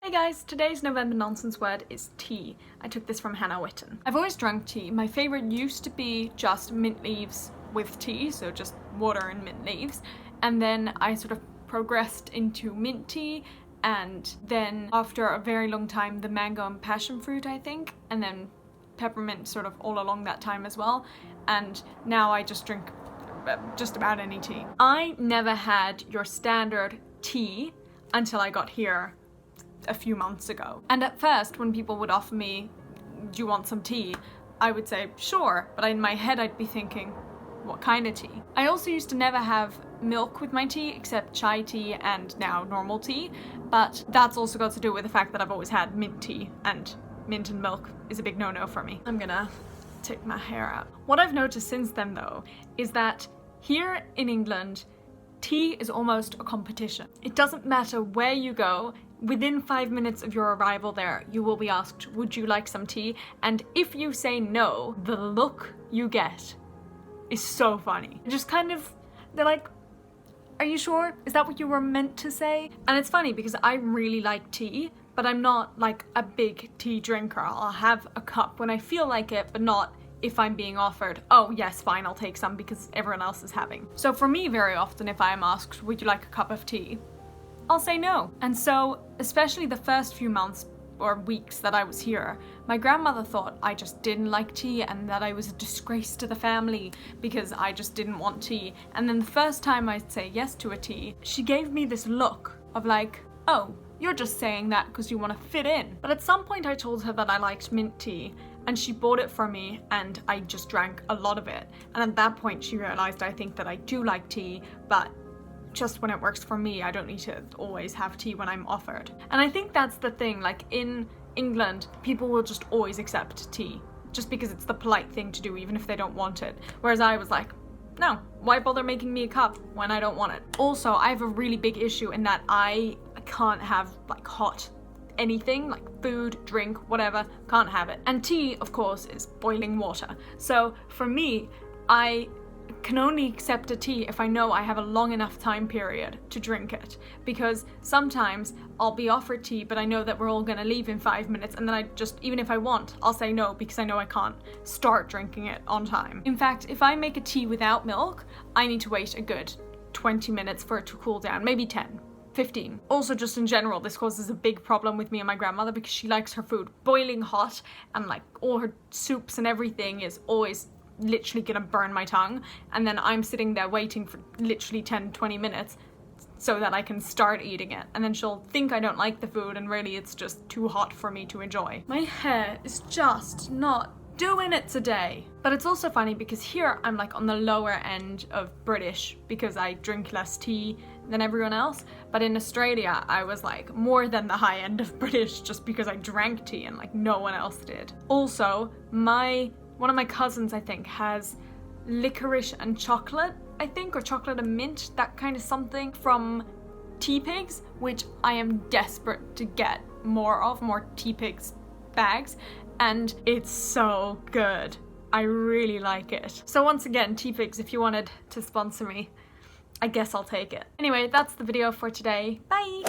Hey guys, today's November nonsense word is tea. I took this from Hannah Witten. I've always drunk tea. My favourite used to be just mint leaves with tea, so just water and mint leaves. And then I sort of progressed into mint tea, and then after a very long time the mango and passion fruit, I think, and then peppermint sort of all along that time as well. And now I just drink just about any tea. I never had your standard tea until I got here a few months ago. And at first, when people would offer me, do you want some tea? I would say, sure, but in my head I'd be thinking, what kind of tea? I also used to never have milk with my tea, except chai tea and now normal tea, but that's also got to do with the fact that I've always had mint tea, and mint and milk is a big no-no for me. I'm gonna take my hair out. What I've noticed since then, though, is that here in England, tea is almost a competition. It doesn't matter where you go, within 5 minutes of your arrival there, you will be asked, would you like some tea? And if you say no, the look you get is so funny. Just kind of, they're like, are you sure? Is that what you were meant to say? And it's funny because I really like tea, but I'm not like a big tea drinker. I'll have a cup when I feel like it, but not if I'm being offered, oh yes, fine, I'll take some because everyone else is having. So for me, very often, if I am asked, would you like a cup of tea? I'll say no. And so, especially the first few months or weeks that I was here, my grandmother thought I just didn't like tea and that I was a disgrace to the family because I just didn't want tea. And then the first time I'd say yes to a tea, she gave me this look of like, oh, you're just saying that because you want to fit in. But at some point I told her that I liked mint tea, and she bought it for me and I just drank a lot of it. And at that point she realized, I think, that I do like tea, but just when it works for me. I don't need to always have tea when I'm offered. And I think that's the thing, like in England, people will just always accept tea just because it's the polite thing to do, even if they don't want it. Whereas I was like, no, why bother making me a cup when I don't want it? Also, I have a really big issue in that I can't have like hot anything, like food, drink, whatever, can't have it. And tea, of course, is boiling water. So for me, I can only accept a tea if I know I have a long enough time period to drink it, because sometimes I'll be offered tea but I know that we're all gonna leave in 5 minutes, and then I just, even if I want, I'll say no because I know I can't start drinking it on time. In fact, if I make a tea without milk, I need to wait a good 20 minutes for it to cool down, maybe 10. 15. Also, just in general, this causes a big problem with me and my grandmother because she likes her food boiling hot, and like all her soups and everything is always literally gonna burn my tongue, and then I'm sitting there waiting for literally 10-20 minutes so that I can start eating it, and then she'll think I don't like the food and really it's just too hot for me to enjoy. My hair is just not doing it today. But it's also funny because here I'm like on the lower end of British because I drink less tea than everyone else, but in Australia I was like more than the high end of British just because I drank tea and like no one else did. Also, one of my cousins, I think, has licorice and chocolate, I think, or chocolate and mint, that kind of something, from Tea Pigs, which I am desperate to get more of, more Tea Pigs bags, and it's so good. I really like it. So once again, Tea Pigs, if you wanted to sponsor me, I guess I'll take it. Anyway, that's the video for today. Bye!